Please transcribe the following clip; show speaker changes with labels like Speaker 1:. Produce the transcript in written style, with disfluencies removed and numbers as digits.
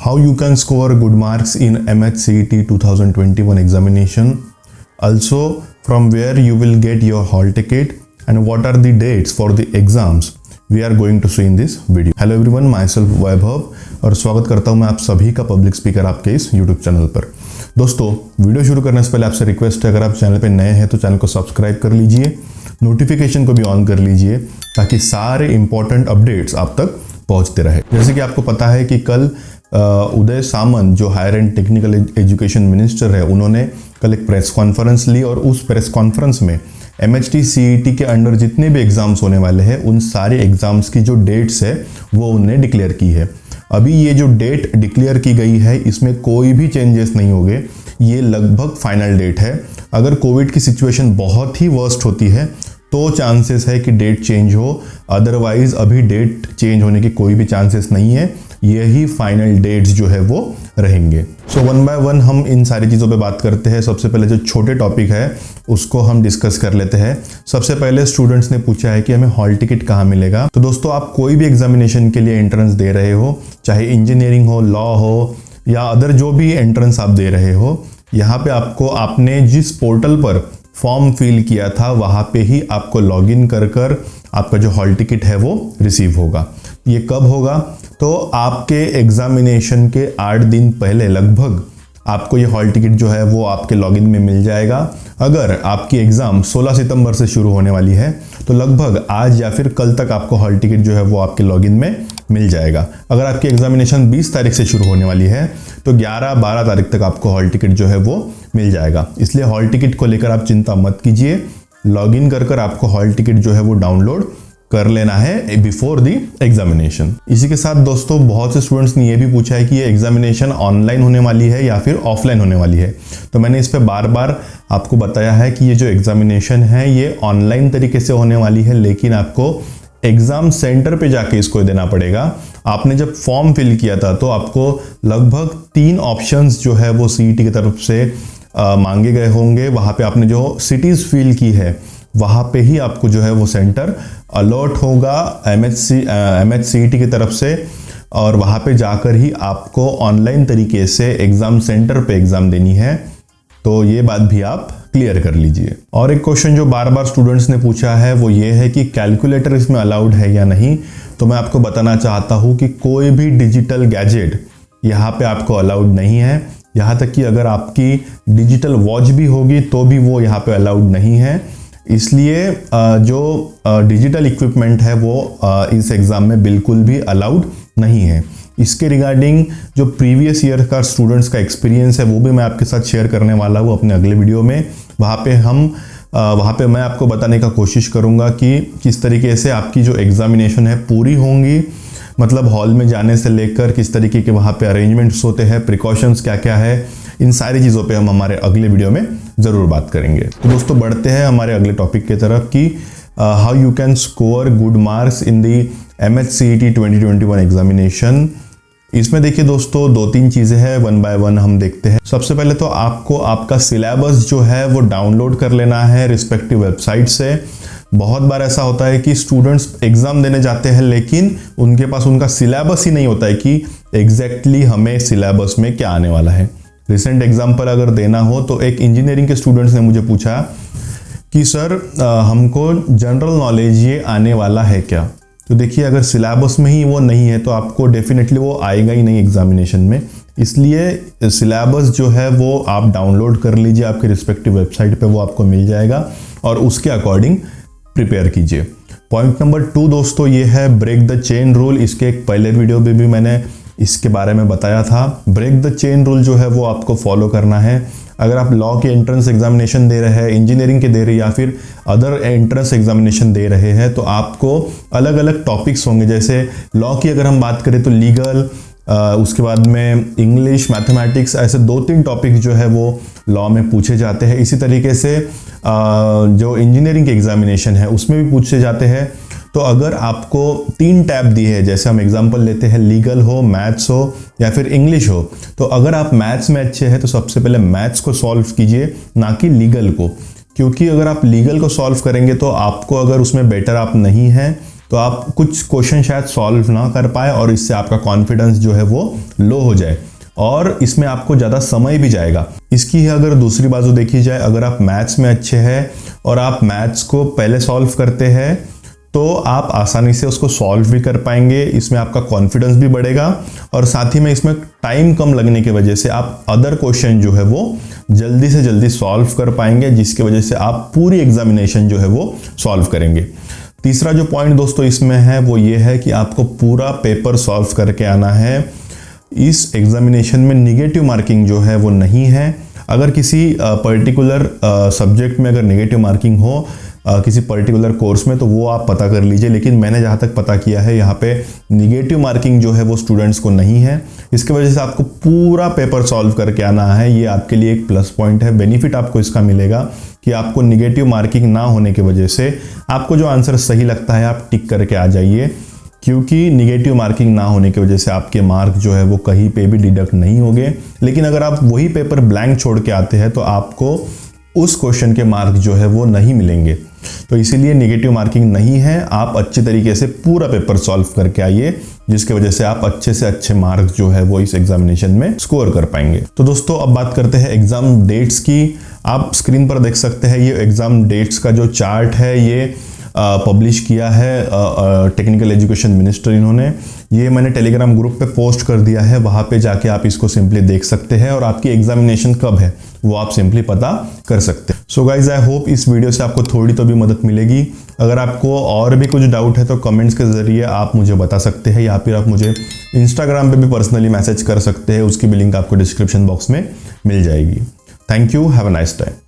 Speaker 1: how you can score good marks in MHCET 2021 examination, also from where you will get your hall ticket and what are the dates for the exams we are going to see in this video. Hello everyone, myself वैभव और स्वागत करता हूं मैं आप सभी का public speaker आपके इस YouTube चैनल पर। दोस्तों, वीडियो शुरू करने से पहले आपसे रिक्वेस्ट है, अगर आप चैनल पे नए हैं तो चैनल को सब्सक्राइब कर लीजिए, नोटिफिकेशन को भी ऑन कर लीजिए ताकि सारे इंपॉर्टेंट अपडेट्स आप तक पहुंचते रहे। जैसे कि आपको पता है कि कल उदय सामंत जो higher and technical education minister है, उन्होंने कल एक प्रेस कॉन्फ्रेंस ली और उस प्रेस कॉन्फ्रेंस में MHT CET के अंडर जितने भी एग्जाम्स होने वाले हैं उन सारे एग्जाम्स की जो डेट्स है वो उन्होंने डिक्लेयर की है। अभी ये जो डेट डिक्लेयर की गई है इसमें कोई भी चेंजेस नहीं होंगे, ये लगभग फाइनल डेट है। अगर कोविड की सिचुएशन बहुत ही वर्स्ट होती है तो चांसेस है कि डेट चेंज हो, अदरवाइज अभी डेट चेंज होने की कोई भी चांसेस नहीं है। यही फाइनल डेट्स जो है वो रहेंगे। सो वन बाय वन हम इन सारी चीज़ों पे बात करते हैं। सबसे पहले जो छोटे टॉपिक है उसको हम डिस्कस कर लेते हैं। सबसे पहले स्टूडेंट्स ने पूछा है कि हमें हॉल टिकट कहाँ मिलेगा। तो दोस्तों, आप कोई भी एग्जामिनेशन के लिए एंट्रेंस दे रहे हो, चाहे इंजीनियरिंग हो, लॉ हो या अदर जो भी एंट्रेंस आप दे रहे हो, यहाँ पे आपको आपने जिस पोर्टल पर फॉर्म फिल किया था वहाँ पे ही आपको लॉगिन कर आपका जो हॉल टिकट है वो रिसीव होगा। ये कब होगा? तो आपके एग्जामिनेशन के 8 दिन पहले लगभग आपको ये हॉल टिकट जो है वो आपके लॉगिन में मिल जाएगा। अगर आपकी एग्ज़ाम 16 सितंबर से शुरू होने वाली है तो लगभग आज या फिर कल तक आपको हॉल टिकट जो है वो आपके लॉगिन में मिल जाएगा। अगर आपकी एग्जामिनेशन 20 तारीख से शुरू होने वाली है तो 11-12 तारीख तक आपको हॉल टिकट जो है वो मिल जाएगा। इसलिए हॉल टिकट को लेकर आप चिंता मत कीजिए, लॉगिन कर आपको हॉल टिकट जो है वो डाउनलोड कर लेना है बिफोर द एग्जामिनेशन। इसी के साथ दोस्तों, बहुत से स्टूडेंट्स ने ये भी पूछा है कि ये एग्जामिनेशन ऑनलाइन होने वाली है या फिर ऑफलाइन होने वाली है। तो मैंने इस पे बार बार आपको बताया है कि ये जो एग्जामिनेशन है ये ऑनलाइन तरीके से होने वाली है, लेकिन आपको एग्जाम सेंटर पे जाके इसको देना पड़ेगा। आपने जब फॉर्म फिल किया था तो आपको लगभग 3 ऑप्शंस जो है वो CET की तरफ से मांगे गए होंगे। वहाँ पे आपने जो सिटीज़ फिल की है वहाँ पे ही आपको जो है वो सेंटर अलॉट होगा MHCET की तरफ से, और वहाँ पे जाकर ही आपको ऑनलाइन तरीके से एग्ज़ाम सेंटर पे एग्ज़ाम देनी है। तो ये बात भी आप क्लियर कर लीजिए। और एक क्वेश्चन जो बार बार स्टूडेंट्स ने पूछा है वो ये है कि कैलकुलेटर इसमें अलाउड है या नहीं। तो मैं आपको बताना चाहता हूँ कि कोई भी डिजिटल गैजेट यहाँ पे आपको अलाउड नहीं है। यहाँ तक कि अगर आपकी डिजिटल वॉच भी होगी तो भी वो यहाँ पे अलाउड नहीं है। इसलिए जो डिजिटल इक्विपमेंट है वो इस एग्ज़ाम में बिल्कुल भी अलाउड नहीं है। इसके रिगार्डिंग जो प्रीवियस ईयर का स्टूडेंट्स का एक्सपीरियंस है वो भी मैं आपके साथ शेयर करने वाला हूँ अपने अगले वीडियो में। वहाँ पे मैं आपको बताने का कोशिश करूँगा कि किस तरीके से आपकी जो एग्ज़ामिनेशन है पूरी होंगी, मतलब हॉल में जाने से लेकर किस तरीके के वहाँ पे अरेंजमेंट्स होते हैं, प्रिकॉशंस क्या क्या है, इन सारी चीज़ों पे हम हमारे अगले वीडियो में ज़रूर बात करेंगे। तो दोस्तों, बढ़ते हैं हमारे अगले टॉपिक की तरफ कि how you can score good marks in the MHCET 2021 examination. इसमें देखिए दोस्तों, 2-3 चीज़ें हैं, वन बाय वन हम देखते हैं। सबसे पहले तो आपको आपका सिलेबस जो है वो डाउनलोड कर लेना है रिस्पेक्टिव वेबसाइट से। बहुत बार ऐसा होता है कि स्टूडेंट्स एग्ज़ाम देने जाते हैं लेकिन उनके पास उनका सिलेबस ही नहीं होता है कि एग्जैक्टली हमें सिलेबस में क्या आने वाला है। रिसेंट एग्जाम्पल अगर देना हो तो एक इंजीनियरिंग के स्टूडेंट्स ने मुझे पूछा कि सर हमको जनरल नॉलेज ये आने वाला है क्या। तो देखिए, अगर सिलेबस में ही वो नहीं है तो आपको डेफिनेटली वो आएगा ही नहीं एग्जामिनेशन में। इसलिए सिलेबस जो है वो आप डाउनलोड कर लीजिए, आपके रिस्पेक्टिव वेबसाइट पे वो आपको मिल जाएगा और उसके अकॉर्डिंग प्रिपेयर कीजिए। पॉइंट नंबर 2 दोस्तों ये है ब्रेक द चेन रूल। इसके एक पहले वीडियो में भी मैंने इसके बारे में बताया था। ब्रेक द चेन रूल जो है वो आपको फॉलो करना है। अगर आप लॉ के एंट्रेंस एग्जामिनेशन दे रहे हैं, इंजीनियरिंग के दे रहे हैं या फिर अदर एंट्रेंस एग्जामिनेशन दे रहे हैं तो आपको अलग अलग टॉपिक्स होंगे। जैसे लॉ की अगर हम बात करें तो लीगल, उसके बाद में इंग्लिश, मैथमेटिक्स, ऐसे 2-3 टॉपिक जो है वो लॉ में पूछे जाते हैं। इसी तरीके से जो इंजीनियरिंग के एग्जामिनेशन है उसमें भी पूछे जाते हैं। तो अगर आपको 3 टैब दिए हैं, जैसे हम एग्जांपल लेते हैं लीगल हो, मैथ्स हो या फिर इंग्लिश हो, तो अगर आप मैथ्स में अच्छे हैं तो सबसे पहले मैथ्स को सॉल्व कीजिए, ना कि लीगल को। क्योंकि अगर आप लीगल को सॉल्व करेंगे तो आपको अगर उसमें बेटर आप नहीं हैं तो आप कुछ क्वेश्चन शायद सॉल्व ना कर पाए और इससे आपका कॉन्फिडेंस जो है वो लो हो जाए और इसमें आपको ज़्यादा समय भी जाएगा। इसकी ही अगर दूसरी बाजू देखी जाए, अगर आप मैथ्स में अच्छे हैं और आप मैथ्स को पहले सॉल्व करते हैं तो आप आसानी से उसको सॉल्व भी कर पाएंगे, इसमें आपका कॉन्फिडेंस भी बढ़ेगा और साथ ही में इसमें टाइम कम लगने की वजह से आप अदर क्वेश्चन जो है वो जल्दी से जल्दी सॉल्व कर पाएंगे, जिसकी वजह से आप पूरी एग्जामिनेशन जो है वो सॉल्व करेंगे। तीसरा जो पॉइंट दोस्तों इसमें है वो ये है कि आपको पूरा पेपर सॉल्व करके आना है। इस एग्जामिनेशन में निगेटिव मार्किंग जो है वो नहीं है। अगर किसी पर्टिकुलर सब्जेक्ट में अगर निगेटिव मार्किंग हो किसी पर्टिकुलर कोर्स में तो वो आप पता कर लीजिए, लेकिन मैंने जहाँ तक पता किया है यहाँ पे निगेटिव मार्किंग जो है वो स्टूडेंट्स को नहीं है। इसकी वजह से आपको पूरा पेपर सॉल्व करके आना है। ये आपके लिए एक प्लस पॉइंट है, बेनिफिट आपको इसका मिलेगा कि आपको निगेटिव मार्किंग ना होने की वजह से आपको जो आंसर सही लगता है आप टिक करके आ जाइए, क्योंकि निगेटिव मार्किंग ना होने की वजह से आपके मार्क जो है वो कहीं पे भी डिडक्ट नहीं होंगे। लेकिन अगर आप वही पेपर ब्लैंक छोड़ के आते हैं तो आपको उस क्वेश्चन के मार्क जो है वो नहीं मिलेंगे। तो इसीलिए निगेटिव मार्किंग नहीं है, आप अच्छी तरीके से पूरा पेपर सॉल्व करके आइए, जिसकी वजह से आप अच्छे से अच्छे मार्क जो है वो इस एग्जामिनेशन में स्कोर कर पाएंगे। तो दोस्तों अब बात करते हैं एग्जाम डेट्स की। आप स्क्रीन पर देख सकते हैं ये एग्जाम डेट्स का जो चार्ट है ये पब्लिश किया है टेक्निकल एजुकेशन मिनिस्टर इन्होंने। ये मैंने टेलीग्राम ग्रुप पे पोस्ट कर दिया है, वहाँ पे जाके आप इसको सिंपली देख सकते हैं और आपकी एग्जामिनेशन कब है वो आप सिंपली पता कर सकते हैं। सो गाइज आई होप इस वीडियो से आपको थोड़ी तो भी मदद मिलेगी। अगर आपको और भी कुछ डाउट है तो कमेंट्स के ज़रिए आप मुझे बता सकते हैं या फिर आप मुझे इंस्टाग्राम पे भी पर्सनली मैसेज कर सकते हैं, उसकी भी लिंक आपको डिस्क्रिप्शन बॉक्स में मिल जाएगी। Thank you, have a nice time.